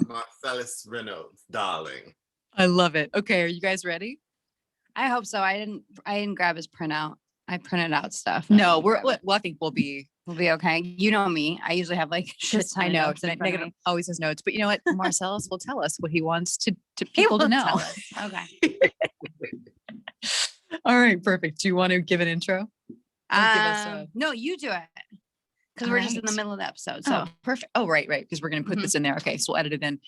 Marcellas Reynolds, darling. I love it. Okay, are you guys ready? I hope so. I didn't grab his printout. I printed out stuff. No, I think we'll be. We'll be okay. You know me. I usually have like shit ton I of know. notes in front of Megan me. always has notes, but you know what? Marcellus will tell us what he wants to He people to will know. tell us. Okay. All right, perfect. Do you want to give an intro? Or give us a- No, you do it. Because All we're just in the right. middle of the episode. So Oh, perfect. Oh, right. Because we're going to put this in there. Okay, so we'll edit it in.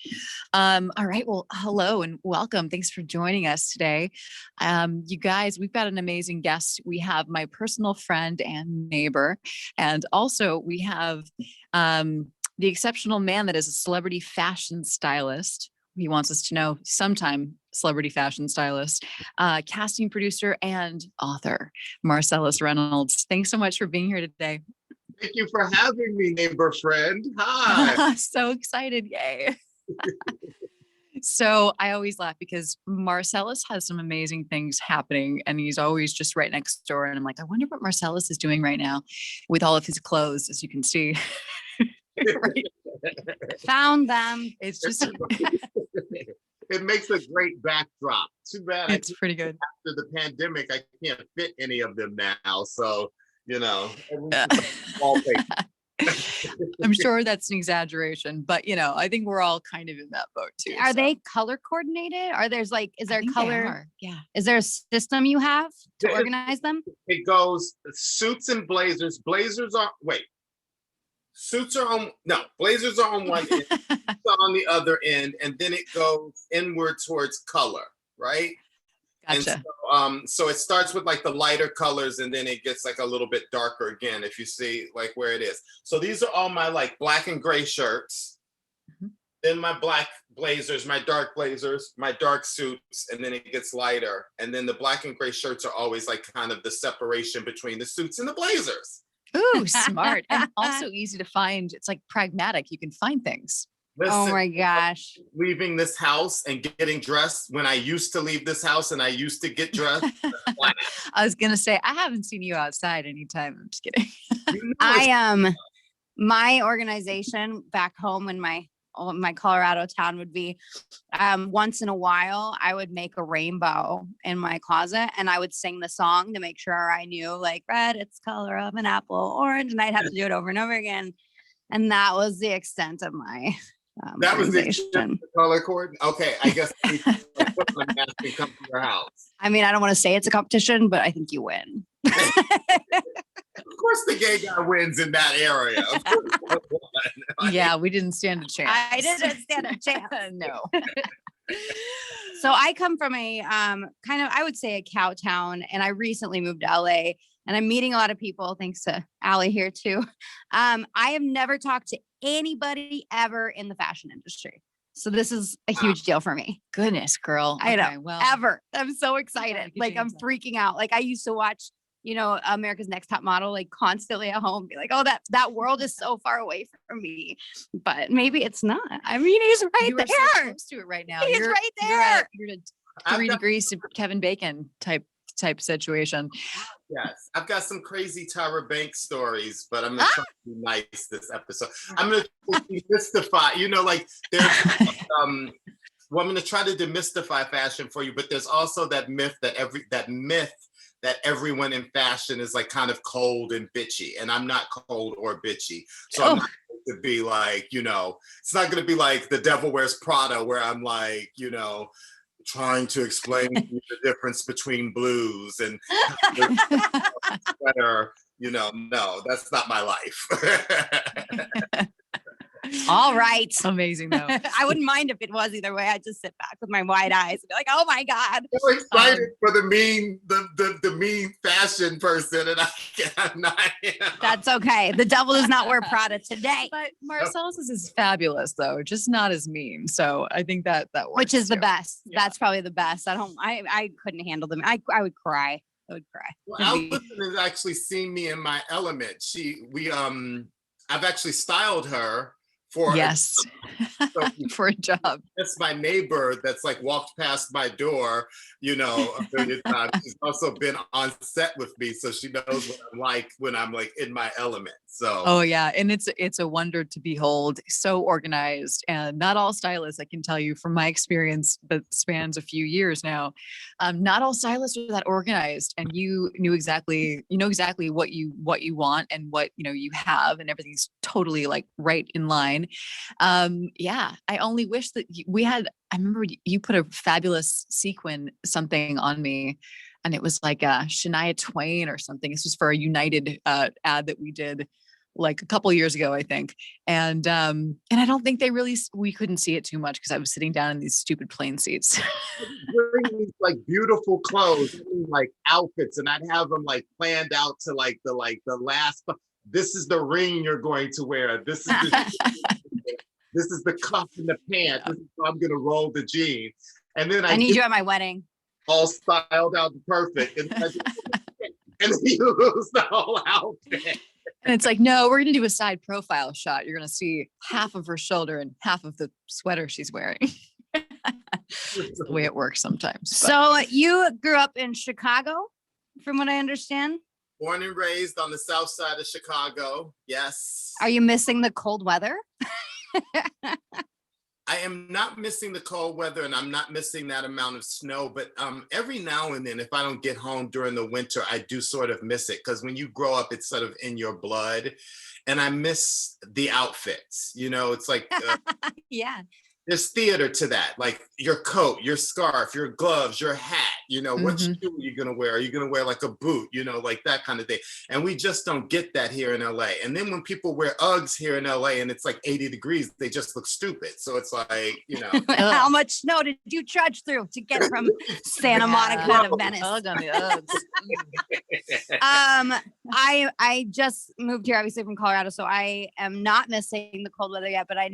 All right. Well, hello and welcome. Thanks for joining us today. You guys, we've got an amazing guest. We have my personal friend and neighbor, and also we have the exceptional man that is a celebrity fashion stylist. He wants us to know sometime celebrity fashion stylist, casting producer, and author, Marcellas Reynolds. Thanks so much for being here today. Thank you for having me, neighbor friend. Hi. So excited. Yay. So I always laugh because Marcellas has some amazing things happening and he's always just right next door. And I'm like, I wonder what Marcellas is doing right now with all of his clothes, as you can see. Right. found them. It's just, It makes a great backdrop. Too bad it's pretty good. after the pandemic, I can't fit any of them now. So, wallpaper. I'm sure that's an exaggeration, but I think we're all kind of in that boat too. Are they color coordinated? Is there color? Yeah. Is there a system you have to organize them? It goes suits and blazers. Suits are on, no, blazers are on one end, suits are on the other end, and then it goes inward towards color, right? Gotcha. And so it starts with like the lighter colors and then it gets like a little bit darker again, if you see like where it is. So these are all my like black and gray shirts, then my black blazers, my dark suits, and then it gets lighter. And then the black and gray shirts are always like kind of the separation between the suits and the blazers. Ooh, smart. And also easy to find. It's like pragmatic. You can find things. Listen, oh my gosh. Leaving this house and getting dressed when I used to leave this house and I used to get dressed. I was going to say, I haven't seen you outside anytime. I'm just kidding. My organization back home in my Colorado town would be once in a while I would make a rainbow in my closet and I would sing the song to make sure I knew like red, it's color of an apple, orange, and I'd have to do it over and over again. And that was the extent of my that was the extent of the color cord. Okay, I guess we come to your house. I mean, I don't want to say it's a competition, but I think you win. Of course the gay guy wins in that area. Of course. Yeah, we didn't stand a chance. I didn't stand a chance. No. So I come from a kind of, I would say, a cow town, and I recently moved to LA, and I'm meeting a lot of people, thanks to Allie here too. I have never talked to anybody ever in the fashion industry. So this is a huge deal for me. Goodness, girl. I know. Okay, well, Ever. I'm so excited. Like I'm freaking out. Like I used to watch, America's Next Top Model, like constantly at home, be like, oh, that world is so far away from me. But maybe it's not. I mean, he's right there. So close to it right now. He's right there. You're at 3 degrees of Kevin Bacon type situation. Yes, I've got some crazy Tyra Banks stories, but I'm gonna try to be nice this episode. I'm gonna demystify. I'm gonna try to demystify fashion for you, but there's also that myth that everyone in fashion is like kind of cold and bitchy, and I'm not cold or bitchy. So I'm not going to be like, it's not going to be like The Devil Wears Prada, where I'm like, trying to explain the difference between blues and sweater. No, that's not my life. All right. Amazing though. I wouldn't mind if it was either way. I'd just sit back with my wide eyes and be like, oh my God. I'm excited for the mean fashion person, and I'm not. That's okay. The devil does not wear Prada today. But Marcellas is fabulous though, just not as mean. So I think that works. Which is the best. Yeah. That's probably the best. I couldn't handle them. I would cry. I would cry. Well, Allison has actually seen me in my element. I've actually styled her for yes. So for a job. That's my neighbor that's like walked past my door, a million times. She's also been on set with me, so she knows what I'm like when I'm like in my element. So Oh yeah, and it's a wonder to behold. So organized, and not all stylists. I can tell you from my experience that spans a few years now. Not all stylists are that organized, and you know exactly what you want and what you have, and everything's totally like right in line. Yeah, I only wish that we had. I remember you put a fabulous sequin something on me, and it was like Shania Twain or something. This was for a United ad that we did like a couple years ago, I think. And I don't think we couldn't see it too much because I was sitting down in these stupid plane seats. wearing these like beautiful clothes, like outfits, and I'd have them like planned out to like the last. This is the ring you're going to wear. This is the cuff in the pants. This is how I'm gonna roll the jeans. And then I need you at my wedding. All styled out perfect. And then you lose the whole outfit. And it's like, no, we're gonna do a side profile shot. You're gonna see half of her shoulder and half of the sweater she's wearing. That's the way it works sometimes. But. So you grew up in Chicago, from what I understand? Born and raised on the south side of Chicago. Yes. Are you missing the cold weather? I am not missing the cold weather, and I'm not missing that amount of snow, but every now and then, if I don't get home during the winter, I do sort of miss it, because when you grow up, it's sort of in your blood, and I miss the outfits. It's like yeah. There's theater to that, like your coat, your scarf, your gloves, your hat, what shoe are you going to wear? Are you going to wear like a boot, like that kind of thing. And we just don't get that here in LA. And then when people wear Uggs here in LA and it's like 80 degrees, they just look stupid. So it's like, How much snow did you trudge through to get from Santa Monica to Venice? Ugg on the Uggs. I just moved here, obviously from Colorado, so I am not missing the cold weather yet, but I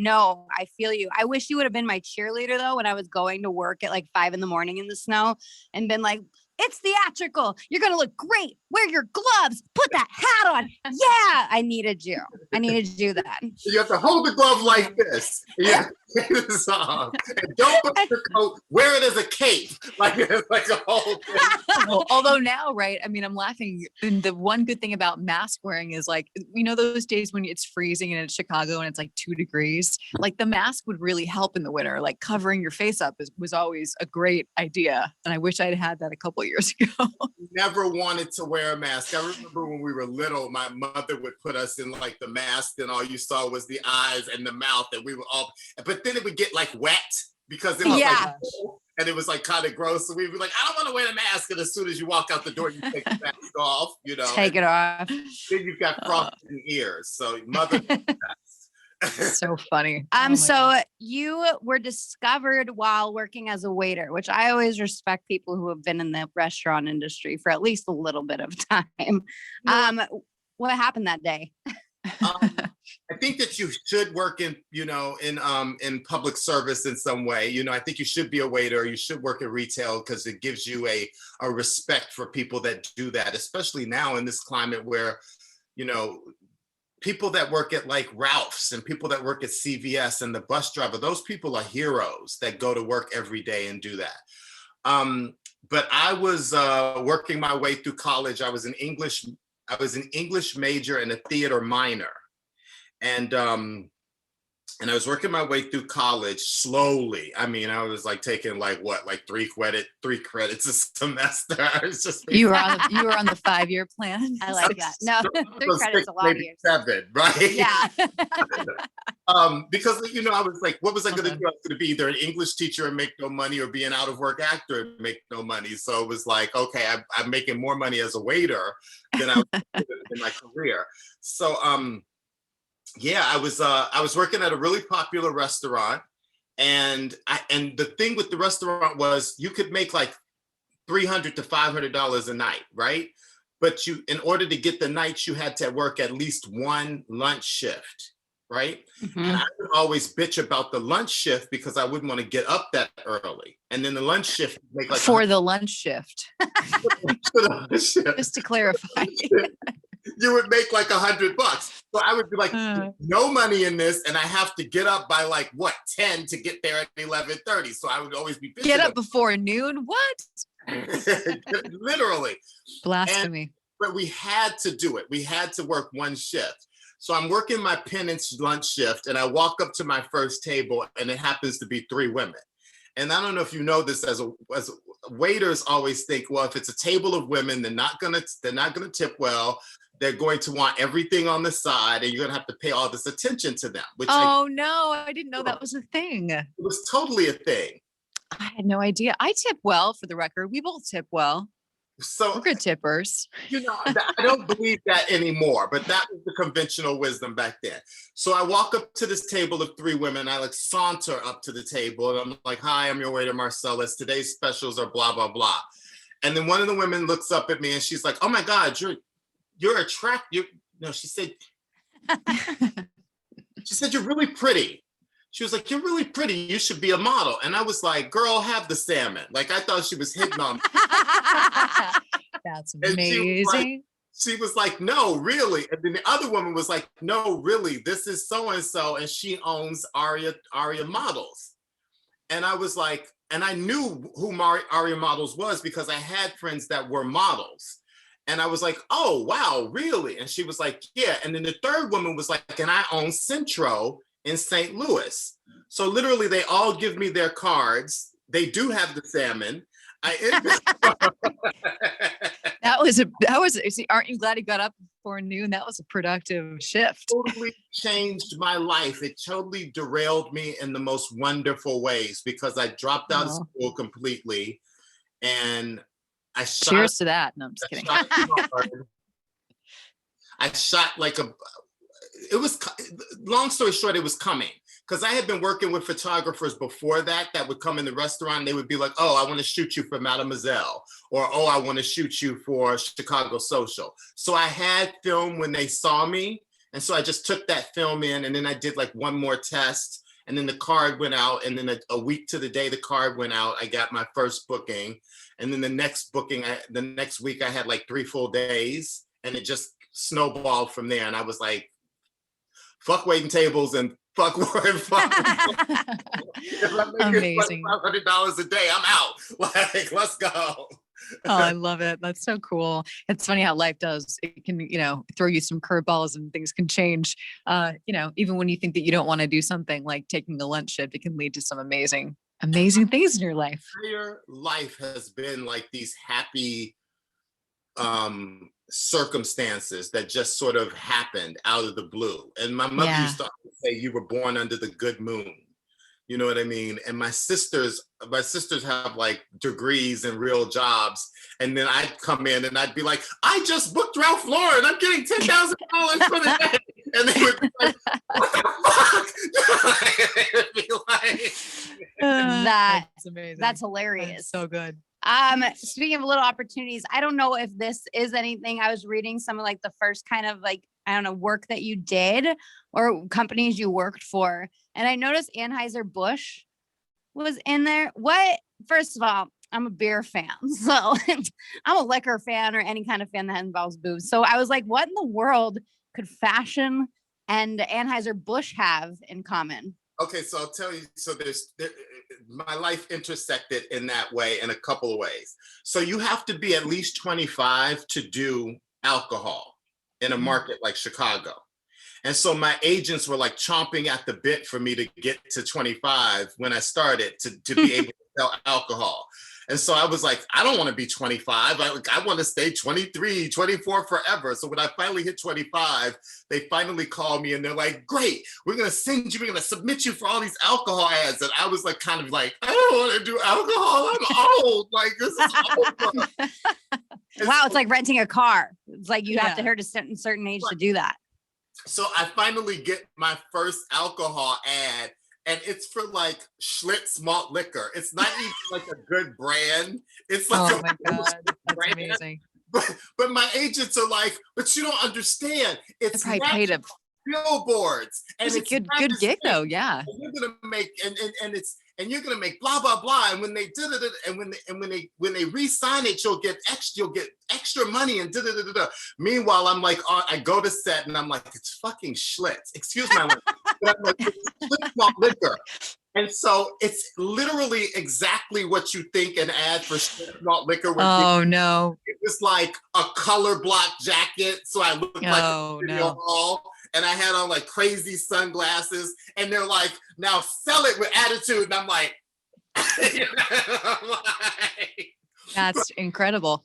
feel you. I wish you would have been my cheerleader though, when I was going to work at like 5 a.m. in the snow and been like, it's theatrical. You're going to look great. Wear your gloves. Put that hat on. Yeah. I needed you that. You have to hold the glove like this. Yeah. And don't put your coat, wear it as a cape. Like a whole thing. Well, although now, right? I mean, I'm laughing. And the one good thing about mask wearing is like, those days when it's freezing and in Chicago and it's like 2 degrees, like the mask would really help in the winter. Like covering your face up was always a great idea. And I wish I'd had that a couple years ago. Never wanted to wear a mask. I remember when we were little, my mother would put us in like the mask and all you saw was the eyes and the mouth, and we were all, but then it would get like wet because it was like, and it was like kind of gross. So we were like, I don't want to wear the mask. And as soon as you walk out the door, you take the mask off, Take it off. Then you've got frosted ears. So mother. So funny. So you were discovered while working as a waiter, which I always respect people who have been in the restaurant industry for at least a little bit of time. What happened that day? I think that you should work in public service in some way. I think you should be a waiter. You should work in retail because it gives you a respect for people that do that, especially now in this climate where, people that work at like Ralph's and people that work at CVS and the bus driver, those people are heroes that go to work every day and do that. But I was working my way through college. I was an English major and a theater minor. And I was working my way through college slowly. I mean, I was like taking like 3 credits a semester. I was just you were on the 5-year plan. I like that. No, 3 credits a lot of years. 7, right? Yeah. Because I was like, what was I going to do? I was going to be either an English teacher and make no money, or be an out of work actor and make no money. So it was like, okay, I'm making more money as a waiter than I was in my career. So yeah, I was working at a really popular restaurant, and the thing with the restaurant was you could make like $300 to $500 a night, right? But in order to get the nights, you had to work at least one lunch shift, right? Mm-hmm. And I would always bitch about the lunch shift because I wouldn't want to get up that early. And then the lunch shift make like the lunch shift. Just to clarify. you would make like $100. So I would be like, no money in this, and I have to get up by like what 10 to get there at 11:30. So I would always be busy. Get up before noon. What? Literally. Blasphemy. But we had to do it. We had to work one shift. So I'm working my penance lunch shift, and I walk up to my first table, and it happens to be 3 women. And I don't know if you know this, as waiters always think, well, if it's a table of women, they're not gonna tip well. They're going to want everything on the side, and you're gonna have to pay all this attention to them. Which no, I didn't know that was a thing. It was totally a thing. I had no idea. I tip well, for the record. We both tip well. So we're good tippers. I don't believe that anymore, but that was the conventional wisdom back then. So I walk up to this table of 3 women. I like saunter up to the table, and I'm like, "Hi, I'm your waiter, Marcellas. Today's specials are blah blah blah." And then one of the women looks up at me, and she's like, "Oh my God, you're attractive." No, she said, "You're really pretty." She was like, "You're really pretty. You should be a model." And I was like, "Girl, have the salmon." Like, I thought she was hitting on me. That's amazing. She was like, "No, really." And then the other woman was like, "No, really. This is so-and-so, and she owns Aria Models." And I was like, and I knew who Aria Models was because I had friends that were models. And I was like, "Oh, wow, really?" And she was like, "Yeah." And then the third woman was like, "And I own Centro in St. Louis." So literally they all give me their cards. They do have the salmon. That was see, aren't you glad he got up before noon? That was a productive shift. Totally changed my life. It totally derailed me in the most wonderful ways because I dropped out of school completely, and I shot. Cheers to that. No, I'm just kidding. I shot like it was, long story short, it was coming. Because I had been working with photographers before that would come in the restaurant and they would be like, "Oh, I want to shoot you for Mademoiselle," or "Oh, I want to shoot you for Chicago Social." So I had film when they saw me. And so I just took that film in, and then I did like one more test, and then the card went out. And then a week to the day the card went out, I got my first booking. And then the next week I had like 3 full days, and it just snowballed from there. And I was like, fuck waiting tables and fuck work. Amazing. $500 a day, I'm out. Like, let's go. Oh, I love it. That's so cool. It's funny how life does. It can, throw you some curveballs and things can change. Even when you think that you don't want to do something like taking a lunch shift, it can lead to some amazing things in your life. Your life has been like these happy circumstances that just sort of happened out of the blue. And my mother used to say, "You were born under the good moon." You know what I mean? And my sisters have like degrees and real jobs. And then I'd come in and I'd be like, "I just booked Ralph Lauren. I'm getting $10,000 for the day." And they would be like, "What the fuck?" It'd be like, that's amazing. That's hilarious. That's so good. Speaking of little opportunities, I don't know if this is anything. I was reading some of like the first kind of like, I don't know, work that you did or companies you worked for. And I noticed Anheuser-Busch was in there. First of all, I'm a beer fan. So I'm a liquor fan or any kind of fan that involves booze. So I was like, what in the world could fashion and Anheuser-Busch have in common? Okay, so I'll tell you, my life intersected in that way in a couple of ways. So you have to be at least 25 to do alcohol in a market like Chicago. And so my agents were like chomping at the bit for me to get to 25 when I started to be able to sell alcohol. And so I was like, I don't want to be 25. I want to stay 23, 24 forever. So when I finally hit 25, they finally called me and they're like, "Great, we're going to submit you for all these alcohol ads." And I was like, kind of like, "I don't want to do alcohol. I'm old. Like, this is over." Wow, it's like renting a car. It's like you have to hit a certain age to do that. So I finally get my first alcohol ad. And it's for like Schlitz malt liquor. It's not even like a good brand. It's like oh my God, that's amazing. But my agents are like, "But you don't understand. It's probably paid billboards, and It's a it's good gig though. Yeah. and you're gonna make and you're gonna make blah blah blah. And when they did it, and when they re-sign it, you'll get extra money and da da da da da. Meanwhile, I'm like, I go to set and I'm like, it's fucking Schlitz. Excuse my language. But I'm like, it's Schlitz malt liquor. And so it's literally exactly what you think an ad for Schlitz malt liquor would be. Oh no. It was like a color block jacket, so I looked like a video hall, and I had on like crazy sunglasses, and they're like, now sell it with attitude, and I'm like, That's incredible.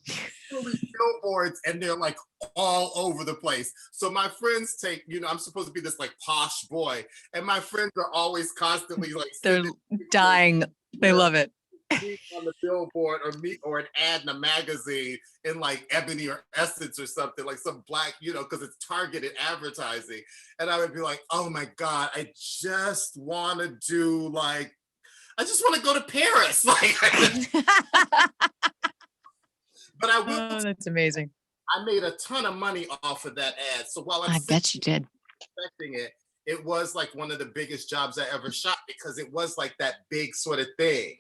billboards, and they're like all over the place. So my friends take, I'm supposed to be this like posh boy, and my friends are always constantly like They're dying. They love it. on the billboard or an ad in a magazine in like Ebony or Essence or something, like some black, because it's targeted advertising. And I would be like, oh my God, I just want to go to Paris. Like, but I will. Oh, that's amazing. I made a ton of money off of that ad. So while I bet you did. expecting it, it was like one of the biggest jobs I ever shot, because it was like that big sort of thing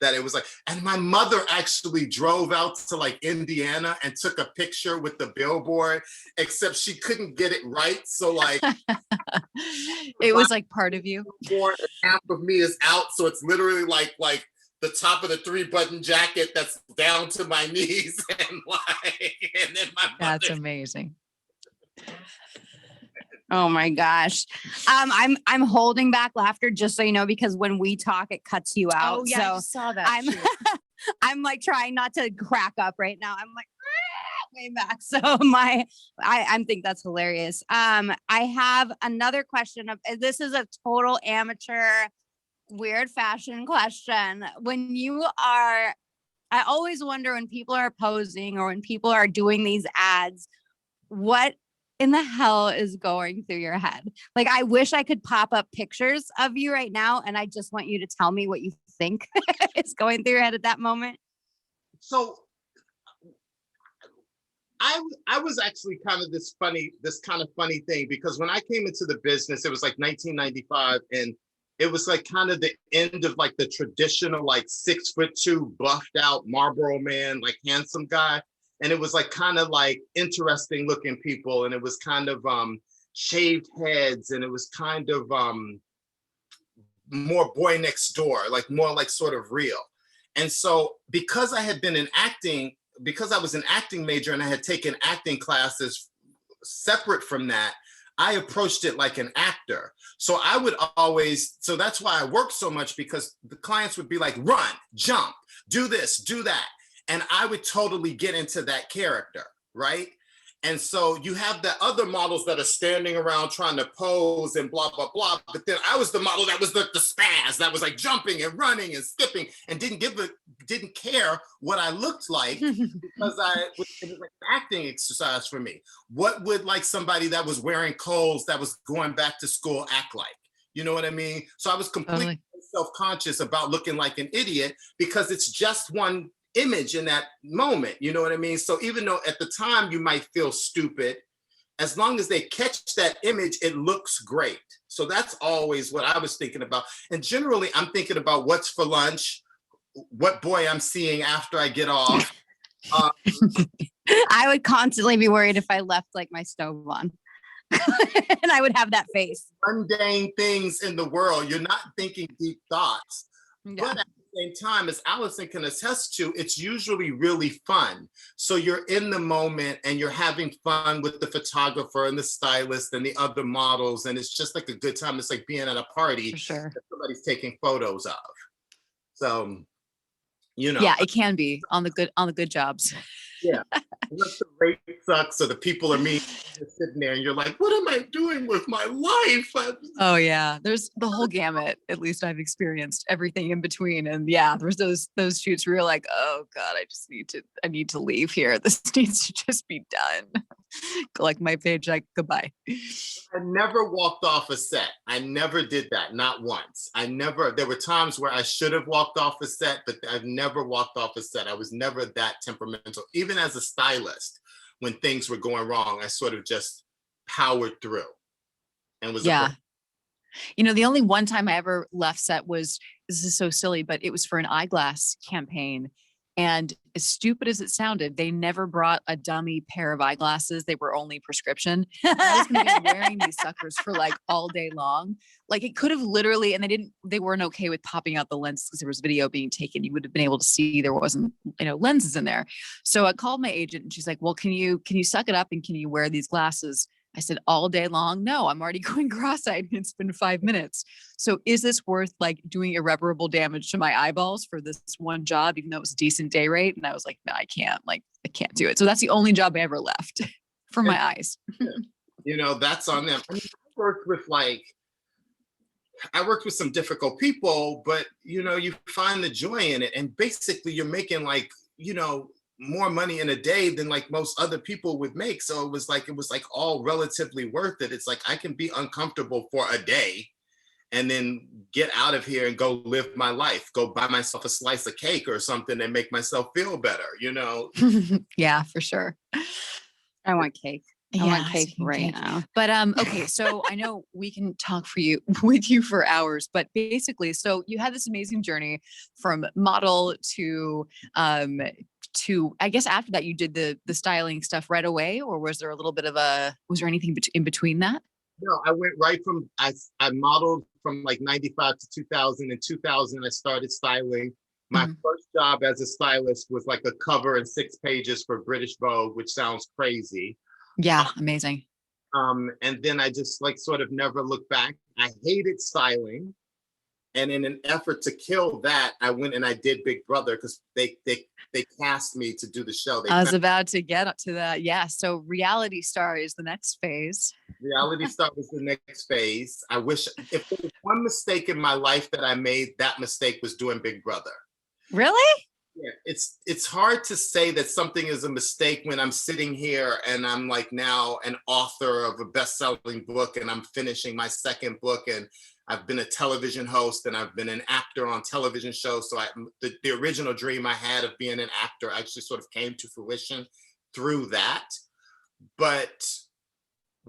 that it was like. And my mother actually drove out to like Indiana and took a picture with the billboard, except she couldn't get it right. So like it was like part of you. And half of me is out. So it's literally like the top of the 3-button jacket that's down to my knees, and then my mother. That's amazing. Oh my gosh. I'm holding back laughter, just so you know, because when we talk, it cuts you out. Oh yeah, So I saw that. I'm like trying not to crack up right now. I'm like way back. So I think that's hilarious. I have another question. This is a total amateur, weird fashion question. I always wonder when people are posing or when people are doing these ads, what in the hell is going through your head? Like, I wish I could pop up pictures of you right now, and I just want you to tell me what you think is going through your head at that moment. So I was actually kind of this kind of funny thing, because when I came into the business, it was like 1995, and it was like kind of the end of like the traditional like 6'2" buffed out Marlboro man, like handsome guy. And it was like kind of like interesting looking people, and it was kind of shaved heads, and it was kind of more boy next door, like more like sort of real. And so because I was an acting major and I had taken acting classes separate from that, I approached it like an actor. So so that's why I worked so much, because the clients would be like, run, jump, do this, do that. And I would totally get into that character, right? And so you have the other models that are standing around trying to pose and blah, blah, blah. But then I was the model that was the spaz, that was like jumping and running and skipping and didn't care what I looked like, because it was like an acting exercise for me. What would like somebody that was wearing clothes that was going back to school act like? You know what I mean? So I was completely self-conscious about looking like an idiot, because it's just one image in that moment, you know what I mean? So even though at the time you might feel stupid, as long as they catch that image, it looks great. So that's always what I was thinking about. And generally I'm thinking about what's for lunch, what boy I'm seeing after I get off. I would constantly be worried if I left like my stove on and I would have that face. Mundane things in the world. You're not thinking deep thoughts. Yeah. But at the same time, as Allison can attest to, it's usually really fun. So you're in the moment and you're having fun with the photographer and the stylist and the other models. And it's just like a good time. It's like being at a party that somebody's taking photos of. So, Yeah, it can be on the good jobs. Yeah. Unless the rate sucks or the people are mean, you're sitting there and you're like, what am I doing with my life? Oh yeah, there's the whole gamut. At least I've experienced everything in between. And yeah, there's those shoots where you're like, oh God, I need to leave here. This needs to just be done. Collect my paycheck, goodbye. I never walked off a set. I never did that, not once. There were times where I should have walked off a set, but I've never walked off a set. I was never that temperamental. Even as a stylist, when things were going wrong, I sort of just powered through. and was Yeah. You know, the only one time I ever left set was, this is so silly, but it was for an eyeglass campaign. And as stupid as it sounded, they never brought a dummy pair of eyeglasses. They were only prescription. And I was going to be wearing these suckers for like all day long. Like it could have literally, and they weren't okay with popping out the lenses because there was video being taken. You would have been able to see there wasn't, lenses in there. So I called my agent and she's like, well, can you suck it up and can you wear these glasses? I said, all day long? No, I'm already going cross-eyed. It's been 5 minutes. So is this worth like doing irreparable damage to my eyeballs for this one job, even though it was a decent day rate? And I was like, no, I can't do it. So that's the only job I ever left for my eyes. That's on them. I mean, I worked with some difficult people, but you find the joy in it. And basically you're making more money in a day than like most other people would make. So it was like all relatively worth it. It's like I can be uncomfortable for a day and then get out of here and go live my life, go buy myself a slice of cake or something and make myself feel better, Yeah, for sure. I want cake. I want cake right now. But okay, so I know we can talk with you for hours, but basically, so you had this amazing journey from model to I guess after that you did the styling stuff right away, or was there a little bit of was there anything in between that? No, I went right from I modeled from like 95 to 2000. In 2000, I started styling. My first job as a stylist was like a cover and 6 pages for British Vogue, which sounds crazy. Yeah, amazing. And then I just sort of never looked back. I hated styling. And in an effort to kill that, I went and I did Big Brother because they cast me to do the show. I was about to get up to that. Yeah. So reality star is the next phase. Reality star was the next phase. I wish if there was one mistake in my life that I made, that mistake was doing Big Brother. Really? Yeah, it's hard to say that something is a mistake when I'm sitting here and I'm like now an author of a best-selling book and I'm finishing my second book and I've been a television host and I've been an actor on television shows. So the original dream I had of being an actor actually sort of came to fruition through that. But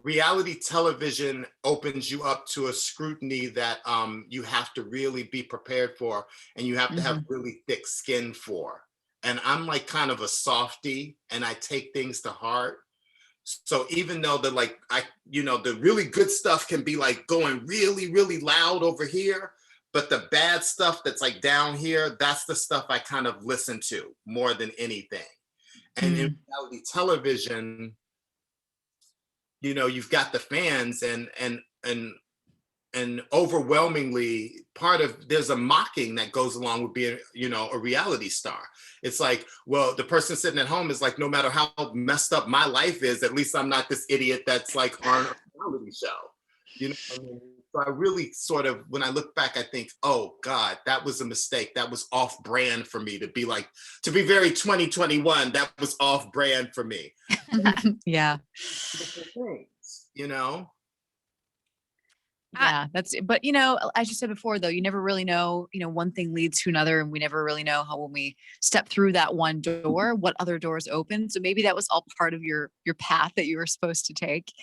reality television opens you up to a scrutiny that you have to really be prepared for and you have to have really thick skin for. And I'm like kind of a softie and I take things to heart. So even though the really good stuff can be like going really, really loud over here, but the bad stuff that's like down here, that's the stuff I kind of listen to more than anything. And in reality television, you've got the fans and overwhelmingly there's a mocking that goes along with being, a reality star. It's like, well, the person sitting at home is like, no matter how messed up my life is, at least I'm not this idiot that's like on a reality show. What I mean? So I really sort of, when I look back, I think, oh God, that was a mistake. That was off brand for me to be very 2021. That was off brand for me. Yeah. Things, Yeah, but as you said before, though, you never really know, one thing leads to another, and we never really know how when we step through that one door, what other doors open. So maybe that was all part of your path that you were supposed to take.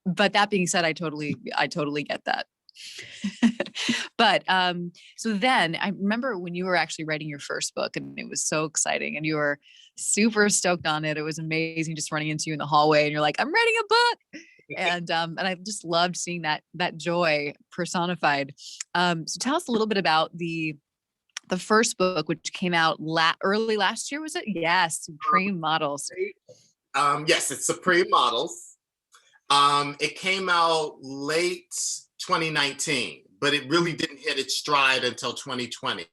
But that being said, I totally get that. But so then I remember when you were actually writing your first book and it was so exciting and you were super stoked on it. It was amazing just running into you in the hallway and you're like, I'm writing a book. And I just loved seeing that joy personified. So tell us a little bit about the first book, which came out early last year, was it? Yes, Supreme Models. Yes, it's Supreme Models. It came out late 2019, but it really didn't hit its stride until 2020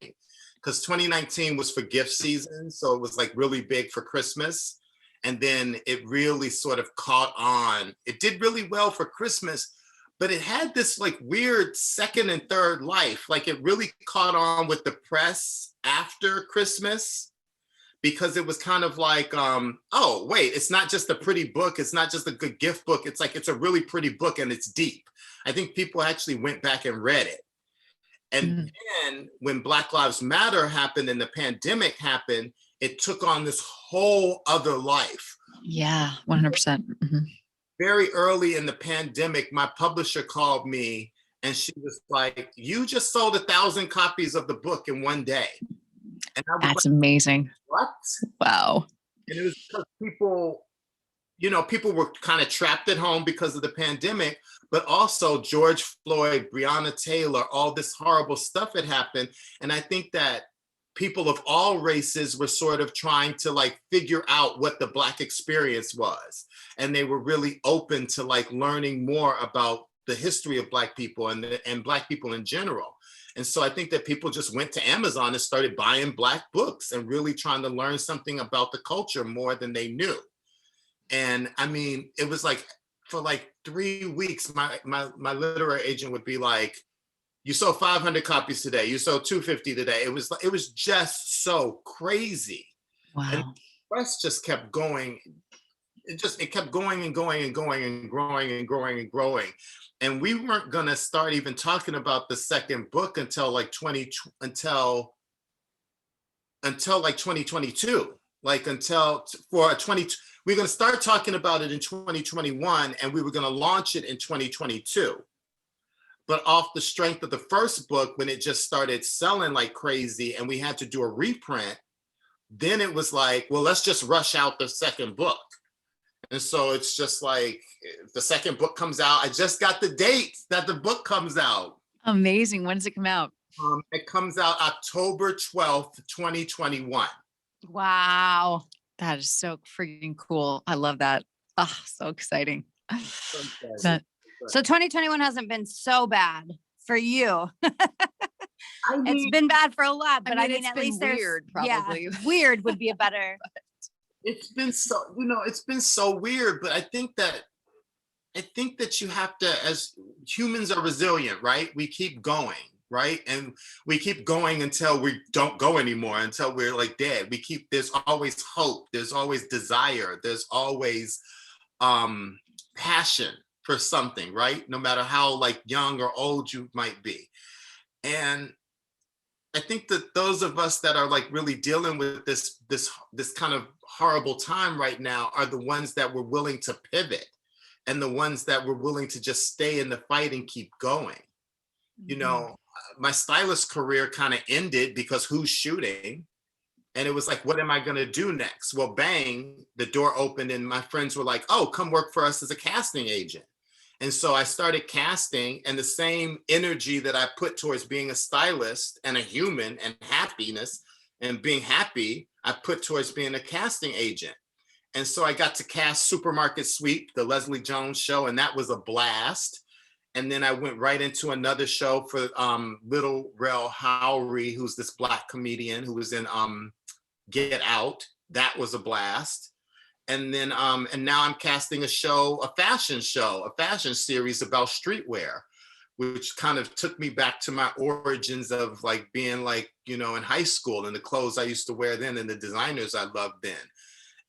because 2019 was for gift season. So it was like really big for Christmas. And then it really sort of caught on. It did really well for Christmas, but it had this like weird second and third life. Like it really caught on with the press after Christmas because it was kind of like, oh, wait, it's not just a pretty book. It's not just a good gift book. It's like, it's a really pretty book and it's deep. I think people actually went back and read it. And then when Black Lives Matter happened and the pandemic happened, it took on this whole other life. Yeah, 100%. very early in the pandemic, my publisher called me and she was like, "You just sold 1,000 copies of the book in one day." And I was That's like, amazing. "What?" Wow. And it was because people were kind of trapped at home because of the pandemic, but also George Floyd, Breonna Taylor, all this horrible stuff had happened. And I think that people of all races were sort of trying to like figure out what the Black experience was. And they were really open to like learning more about the history of Black people and Black people in general. And so I think that people just went to Amazon and started buying Black books and really trying to learn something about the culture more than they knew. And I mean, it was like for like 3 weeks, my literary agent would be like, "You sold 500 copies today. You sold 250 today." It was just so crazy. And Wow. the press just kept going. It kept going and going and going and growing and growing and growing. And we weren't gonna start even talking about the second book until like 20 until like 2022. Like until for a 20 we're going to start talking about it in 2021 and we were going to launch it in 2022. But off the strength of the first book, when it just started selling like crazy and we had to do a reprint, then it was like, well, let's just rush out the second book. And so it's just like the second book comes out. I just got the date that the book comes out. Amazing. When does it come out? It comes out October 12th, 2021. Wow. That is so freaking cool. I love that. Oh, so exciting. That So 2021 hasn't been so bad for you. I It's mean, been bad for a lot, but I mean, it's at been least there's weird, yeah, probably. weird would be a better. it's been so, it's been so weird, but I think that you have to, as humans are resilient, right? We keep going, right? And we keep going until we don't go anymore, until we're like dead. There's always hope, there's always desire, there's always passion for something, right? No matter how like young or old you might be. And I think that those of us that are like really dealing with this kind of horrible time right now are the ones that were willing to pivot and the ones that were willing to just stay in the fight and keep going. You know, my stylist career kind of ended because who's shooting? And it was like, what am I going to do next? Well, bang, the door opened and my friends were like, "Oh, come work for us as a casting agent." And so I started casting, and the same energy that I put towards being a stylist and a human and happiness and being happy, I put towards being a casting agent. And so I got to cast Supermarket Sweep, the Leslie Jones show, and that was a blast. And then I went right into another show for Little Rel Howery, who's this Black comedian who was in Get Out. That was a blast. And then and now I'm casting a fashion series about streetwear, which kind of took me back to my origins of like being like, in high school and the clothes I used to wear then and the designers I loved then.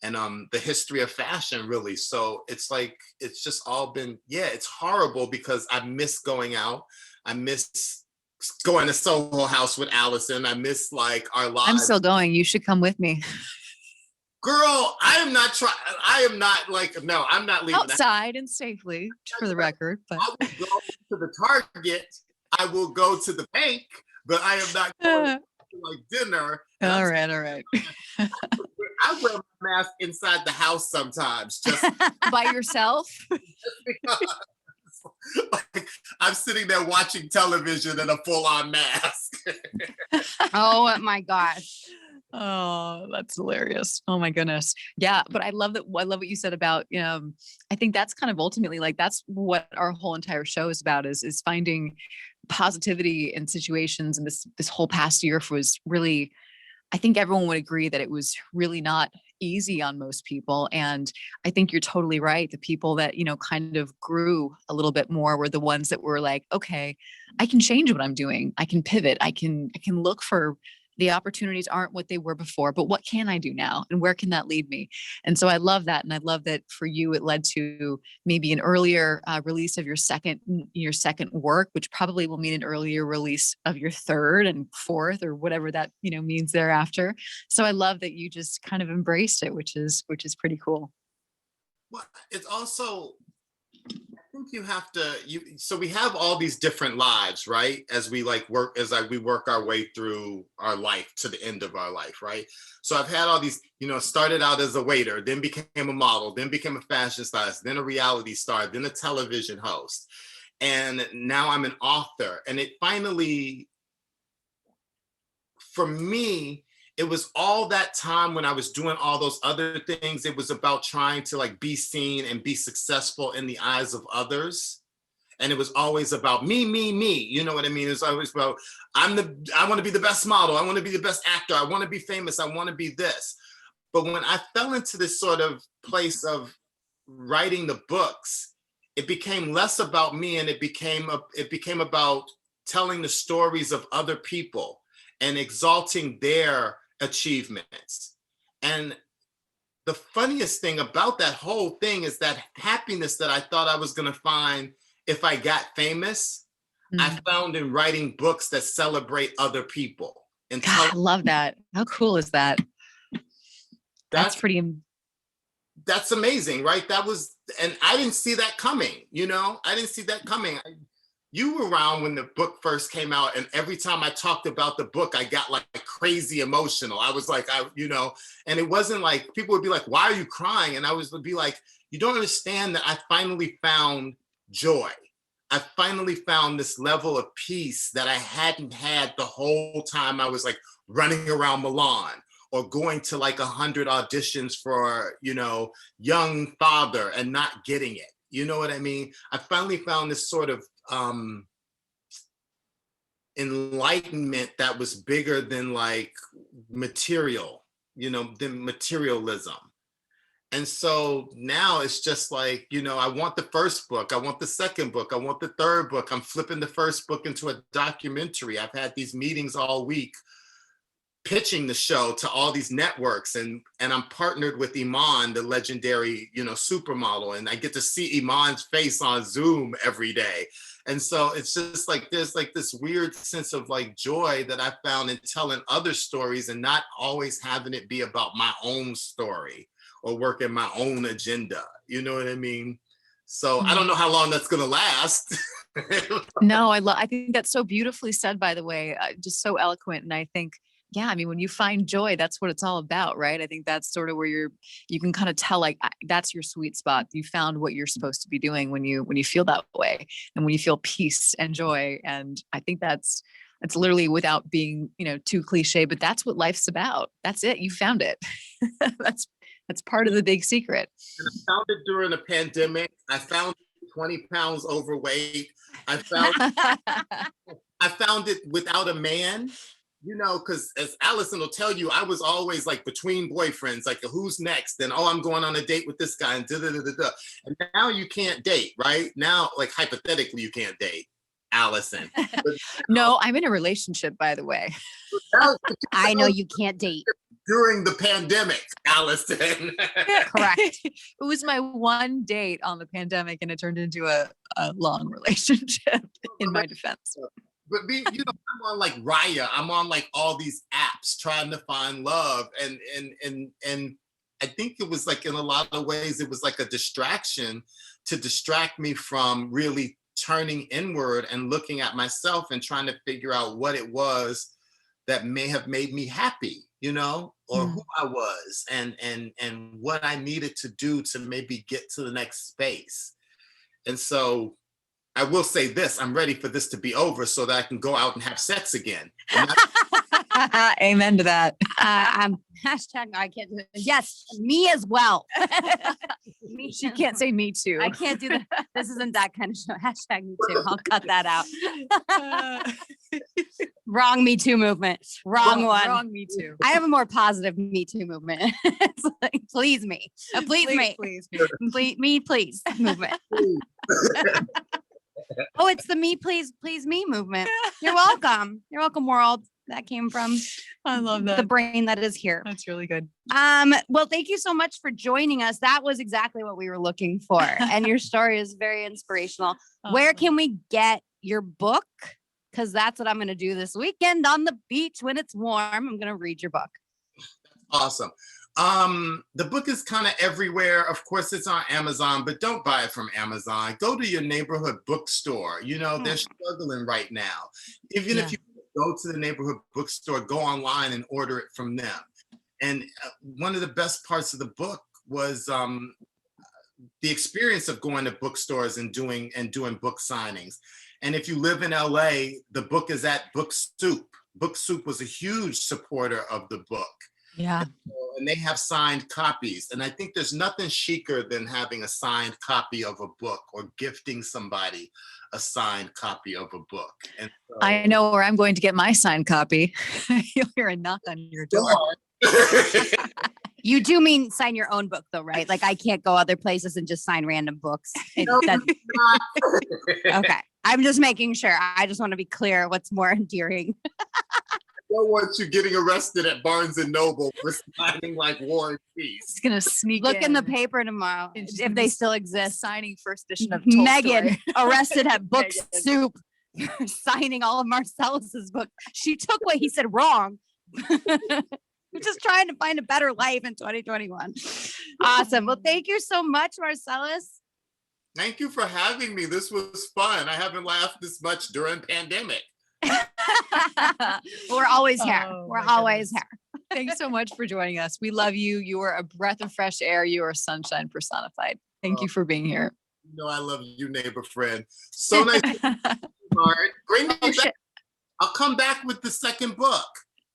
And the history of fashion, really. So it's like, it's just all been, it's horrible because I miss going out. I miss going to Soho House with Allison. I miss like our lives. I'm still going. You should come with me. Girl, I am not trying. I am not like, no, I'm not leaving outside and safely, for the record. But I will go to the Target. I will go to the bank, but I am not going to like dinner. All right. I wear my mask inside the house sometimes, just by yourself. because like, I'm sitting there watching television in a full-on mask. Oh my gosh. Oh, that's hilarious. Oh my goodness. Yeah. But I love what you said about, I think that's kind of ultimately like, that's what our whole entire show is about is finding positivity in situations. And this whole past year was really, I think everyone would agree that it was really not easy on most people. And I think you're totally right. The people that, kind of grew a little bit more were the ones that were like, okay, I can change what I'm doing. I can pivot. I can look for the opportunities aren't what they were before, but what can I do now? And where can that lead me? And so I love that. And I love that for you, it led to maybe an earlier release of your second work, which probably will mean an earlier release of your third and fourth or whatever that, means thereafter. So I love that you just kind of embraced it, which is pretty cool. Well, it's also, think you have to, so we have all these different lives, right? As we like work, we work our way through our life to the end of our life, right? So I've had all these, started out as a waiter, then became a model, then became a fashion stylist, then a reality star, then a television host. And now I'm an author. And it finally, for me, it was all that time when I was doing all those other things. It was about trying to like be seen and be successful in the eyes of others. And it was always about me, me, me. You know what I mean? It's always about, I want to be the best model. I want to be the best actor. I want to be famous. I want to be this. But when I fell into this sort of place of writing the books, it became less about me, and it became about telling the stories of other people and exalting their achievements. And the funniest thing about that whole thing is that happiness that I thought I was going to find if I got famous, I found in writing books that celebrate other people. And God, I love that. How cool is that? That's pretty. That's amazing, right? And I didn't see that coming. I didn't see that coming. You were around when the book first came out, and every time I talked about the book, I got like crazy emotional. I was like, and it wasn't like, people would be like, why are you crying? And I would be like, you don't understand that I finally found joy. I finally found this level of peace that I hadn't had the whole time I was like running around Milan or going to like 100 auditions for, young father and not getting it. You know what I mean? I finally found this sort of enlightenment that was bigger than like material, than materialism. And so now it's just like, I want the first book, I want the second book, I want the third book. I'm flipping the first book into a documentary. I've had these meetings all week pitching the show to all these networks, and I'm partnered with Iman, the legendary, supermodel, and I get to see Iman's face on Zoom every day. And so it's just like, there's like this weird sense of like joy that I found in telling other stories and not always having it be about my own story or working my own agenda. You know what I mean? So I don't know how long that's going to last. No, I think that's so beautifully said, by the way, just so eloquent. And I think, yeah, I mean, when you find joy, that's what it's all about, right? I think that's sort of where you can kind of tell, like, that's your sweet spot. You found what you're supposed to be doing when you feel that way, and when you feel peace and joy. And I think it's literally, without being, too cliche, but that's what life's about. That's it. You found it. That's part of the big secret. And I found it during a pandemic. I found 20 pounds overweight. I found it without a man. Because as Allison will tell you, I was always like between boyfriends, like who's next? And I'm going on a date with this guy, and da-da-da-da-da. And now you can't date, right? Now, like hypothetically, you can't date, Allison. But, no, I'm in a relationship, by the way. I know you can't date. During the pandemic, Allison. Correct. It was my one date on the pandemic, and it turned into a long relationship, in my defense. But I'm on like Raya. I'm on like all these apps trying to find love, and I think it was like, in a lot of ways, it was like a distraction to distract me from really turning inward and looking at myself and trying to figure out what it was that may have made me happy, or who I was, and what I needed to do to maybe get to the next space. And so I will say this, I'm ready for this to be over so that I can go out and have sex again. Amen to that. Hashtag I can't do it. Yes, me as well. She can't say me too. I can't do that. This isn't that kind of show. Hashtag me too. I'll cut that out. Wrong Me Too movement. Wrong one. Wrong Me Too. I have a more positive Me Too movement. It's like, please me. Please me. Please movement. Oh, it's the me, please me movement. You're welcome. You're welcome, world. That came from I love that. The brain that is here. That's really good. Well, thank you so much for joining us. That was exactly what we were looking for. And your story is very inspirational. Where can we get your book? Because that's what I'm going to do this weekend on the beach when it's warm. I'm going to read your book. Awesome. The book is kind of everywhere. Of course, it's on Amazon, but don't buy it from Amazon. Go to your neighborhood bookstore. You know, they're struggling right now. Even if you go to the neighborhood bookstore, go online and order it from them. And one of the best parts of the book was the experience of going to bookstores and doing book signings. And if you live in LA, the book is at Book Soup. Book Soup was a huge supporter of the book. Yeah. And they have signed copies. And I think there's nothing chicer than having a signed copy of a book or gifting somebody a signed copy of a book. And so, I know where I'm going to get my signed copy. You'll hear a knock on your door. You do mean sign your own book though, right? Like I can't go other places and just sign random books. Okay. I'm just making sure. I just want to be clear what's more endearing. I don't want you getting arrested at Barnes and Noble for signing like War and Peace. He's gonna sneak Look in the paper tomorrow and if they still exist. signing first edition of Tolstoy. Megan arrested at Book Megan. Soup, signing all of Marcellas's book. She took what he said wrong. We're just trying to find a better life in 2021. Awesome. Well, thank you so much, Marcellas. Thank you for having me. This was fun. I haven't laughed this much during pandemic. We're always here. Oh, We're my always goodness. here. Thanks so much for joining us. We love you. You are a breath of fresh air. You are sunshine personified. Thank you for being here. You know I love you, neighbor friend. So nice to meet you, Mart. Bring me back. Shit. I'll come back with the second book.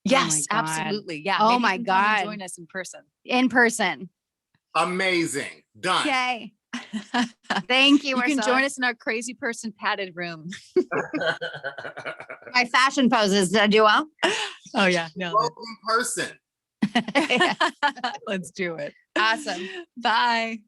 Yes, God. absolutely. Yeah. Oh maybe my you can come and God. join us in person. In person. Amazing. Done. Yay. Thank you. You can Marcella. join us in our crazy person padded room. My fashion poses. Did I do well? Oh yeah, no. Well, in person. Let's do it. Awesome. Bye.